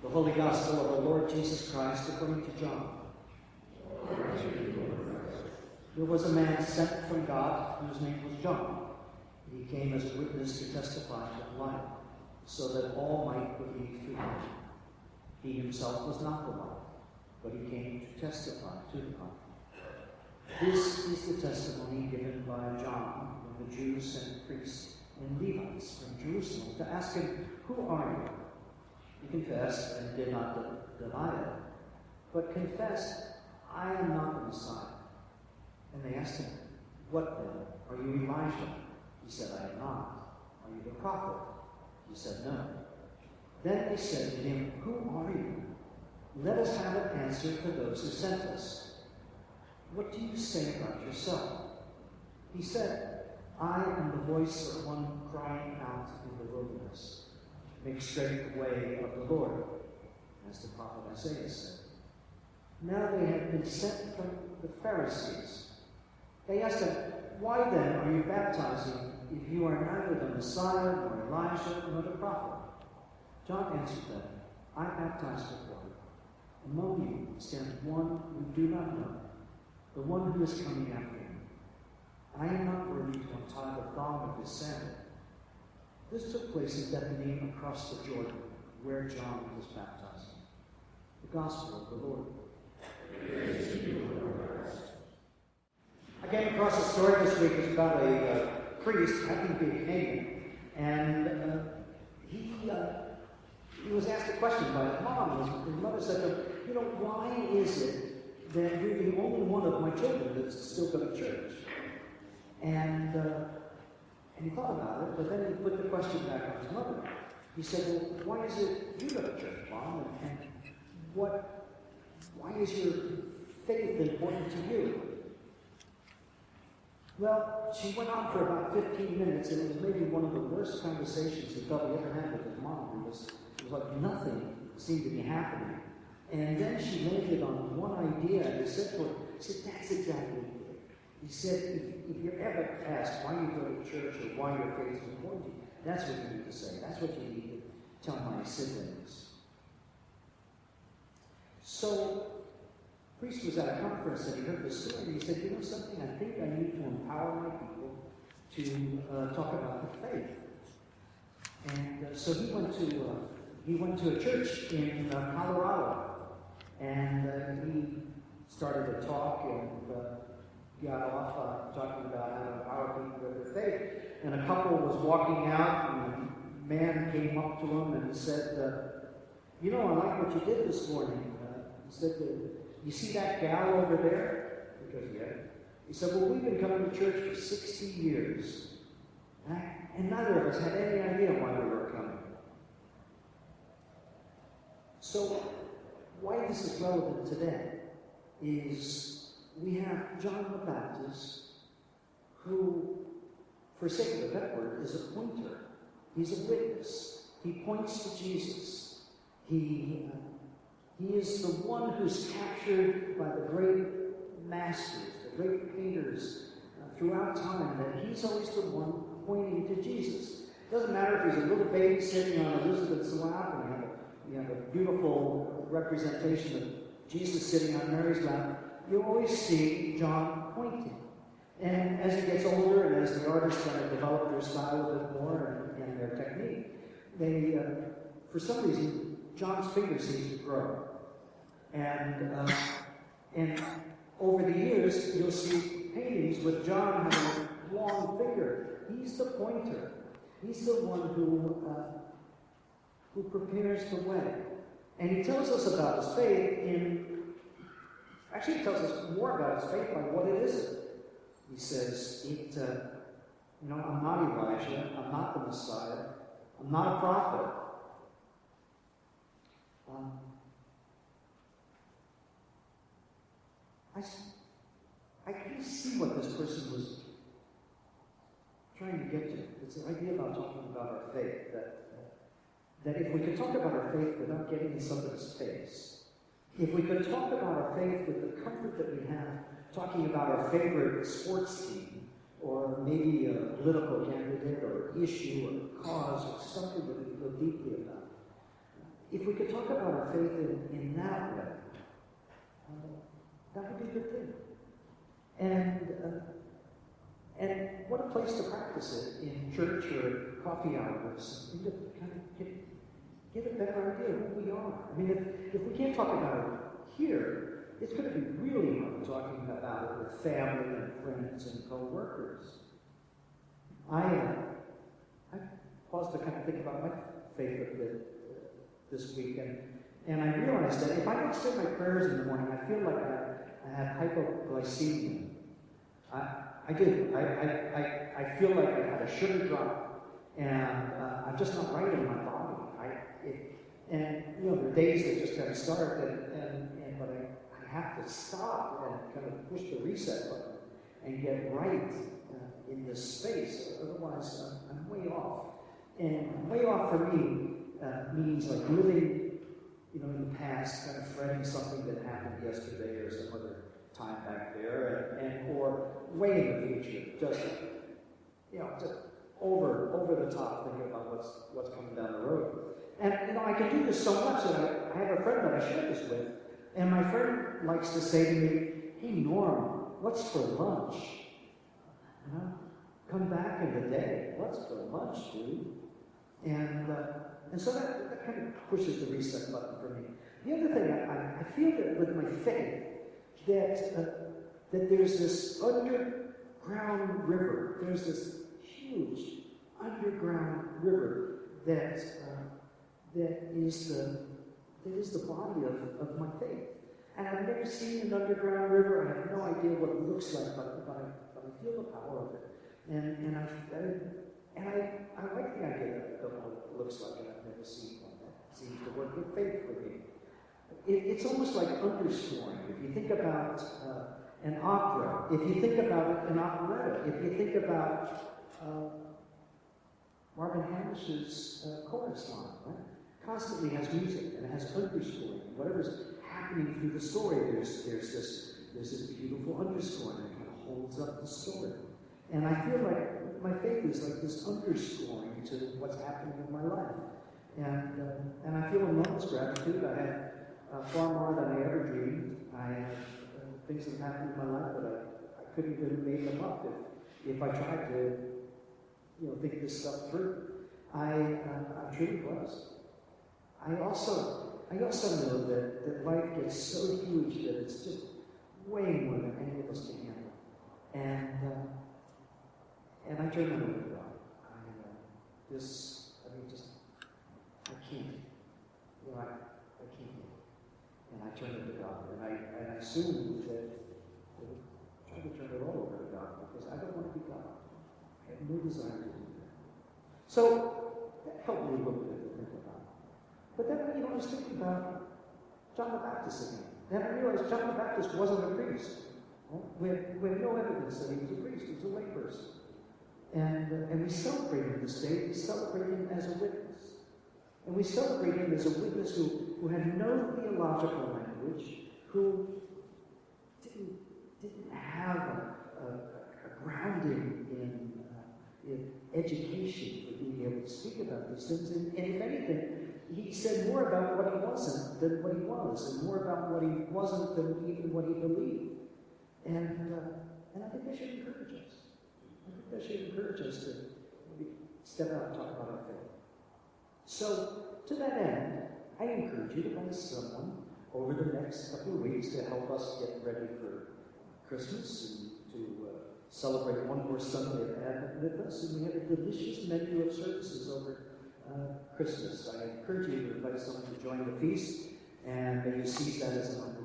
The Holy Gospel of the Lord Jesus Christ according to John. There was a man sent from God whose name was John. He came as a witness to testify to light, so that all might believe through him. He himself was not the light, but he came to testify to the light. This is the testimony given by John when the Jews sent priests and Levites from Jerusalem to ask him, "Who are you?" He confessed and did not deny it, but confessed, "I am not the Messiah." And they asked him, "What then? Are you Elijah?" He said, "I am not." "Are you the prophet?" He said, "No." Then they said to him, "Who are you? Let us have an answer for those who sent us. What do you say about yourself?" He said, "I am the voice of one crying out in the wilderness, 'Make straight the way of the Lord,' as the prophet Isaiah said." Now they had been sent from the Pharisees. They asked him, "Why then are you baptizing if you are neither the Messiah, nor Elijah, nor the prophet?" John answered them, "I baptize with water. Among you stands one who do not know, the one who is coming after him. I am not worthy to untie the thong of his sandal." This took place in Bethany across the Jordan, where John was baptizing. The Gospel of the Lord. Praise to you, Lord Christ. I came across a story this week. It's about a priest, happened to be a Canadian, and he was asked a question by his mom. His mother said to him, "Why is it that you're the only one of my children that's still going to church?" And he thought about it, but then he put the question back on his mother. He said, "Well, why is it you go to church, Mom? And why is your faith important to you?" Well, she went on for about 15 minutes, and it was maybe one of the worst conversations he probably ever had with his mom. It was like nothing seemed to be happening. And then she landed on one idea, and he said to her, "That's exactly it." He said, if you're ever asked why you go to church or why your faith is important to you, that's what you need to say. That's what you need to tell my siblings. So, the priest was at a conference and he heard this story, and he said, "You know something? I think I need to empower my people to talk about the faith." And so he went to a church in Colorado, and he started a talk and got off talking about how to empower people with their faith. And a couple was walking out, and a man came up to him and said, "I like what you did this morning." He said, "You see that gal over there?" Because, yeah. He said, "Well, we've been coming to church for 60 years. And neither of us had any idea why we were coming." So, why this is relevant today is we have John the Baptist, who, for sake of the pet word, is a pointer. He's a witness. He points to Jesus. He is the one who's captured by the great masters, the great painters throughout time, that he's always the one pointing to Jesus. It doesn't matter if he's a little baby sitting on Elizabeth's lap, and you have a beautiful representation of Jesus sitting on Mary's lap. You always see John pointing. And as he gets older, and as the artists kind of develop their style a bit more and their technique, they, for some reason, John's finger seems to grow. And over the years, you'll see paintings with John having a long finger. He's the pointer. He's the one who prepares the way. And he tells us about his faith Actually, he tells us more about his faith by what it isn't. He says, I'm not Elijah, I'm not the Messiah, I'm not a prophet. I can see what this person was trying to get to. It's the idea about talking about our faith, that if we could talk about our faith without getting in somebody's face, if we could talk about our faith with the comfort that we have, talking about our favorite sports team, or maybe a political candidate, or issue, or cause, or something that we feel deeply about, if we could talk about our faith in that way, that would be a good thing. And what a place to practice it in church or coffee hours, and to kind of get a better idea of who we are. I mean, if we can't talk about it here, it's going to be really hard talking about it with family and friends and co-workers. I paused to kind of think about my faith a bit this week, and I realized that if I don't say my prayers in the morning, I feel like I have hypoglycemia. I do. I feel like I had a sugar drop, and I'm just not right in my body. And you know, there are days that just kind of start, but I have to stop and kind of push the reset button and get right in this space. Otherwise, I'm way off. And way off for me means like living, you know, in the past, kind of fretting something that happened yesterday or some other time back there, and or way in the future, just over the top, thinking about what's coming down the road. And you know, I can do this so much that I have a friend that I share this with, and my friend likes to say to me, "Hey Norm, what's for lunch? You know, come back in the day. What's for lunch, dude?" And so that kind of pushes the reset button for me. The other thing, I feel that with my faith, that there's this underground river. There's this huge underground river that is the body of my faith. And I've never seen an underground river. I have no idea what it looks like, but I feel the power of it. And I like the idea of what it looks like, and I've never seen one. That seems to work with faith for me. It's almost like underscoring. If you think about an opera, if you think about an operetta, if you think about Marvin Hamish's chorus line, right? Constantly has music and it has underscoring. Whatever's happening through the story, there's this beautiful underscoring that kind of holds up the story. And I feel like my faith is like this underscoring to what's happening in my life. And I feel enormous gratitude. I have far more than I ever dreamed. I have things that have happened in my life that I couldn't even have made them up if I tried to, think this stuff through. I'm truly blessed. I also know that life gets so huge that it's just way more than any of us can handle. And I turn that over to God. I can't. I can't. And I turn it to God. And I assume that I try to turn it all over to God because I don't want to be God. I have no desire to do that. So that helped me a little bit to think about it. But then, I was thinking about John the Baptist again. Then I realized John the Baptist wasn't a priest. We have no evidence that he was a priest. He was a layperson. And we celebrate him this day. We celebrate him as a witness. And we celebrate him as a witness who had no theological language, who didn't have a grounding in education for being able to speak about these things. And if anything, he said more about what he wasn't than what he was, and more about what he wasn't than even what he believed. And I think that should encourage us. I think that should encourage us to maybe step out and talk about our faith. So, to that end, I encourage you to find someone over the next couple of weeks to help us get ready for Christmas and to celebrate one more Sunday of Advent with us. And we have a delicious menu of services over Christmas. I encourage you to invite someone to join the feast, and may you seize that as an opportunity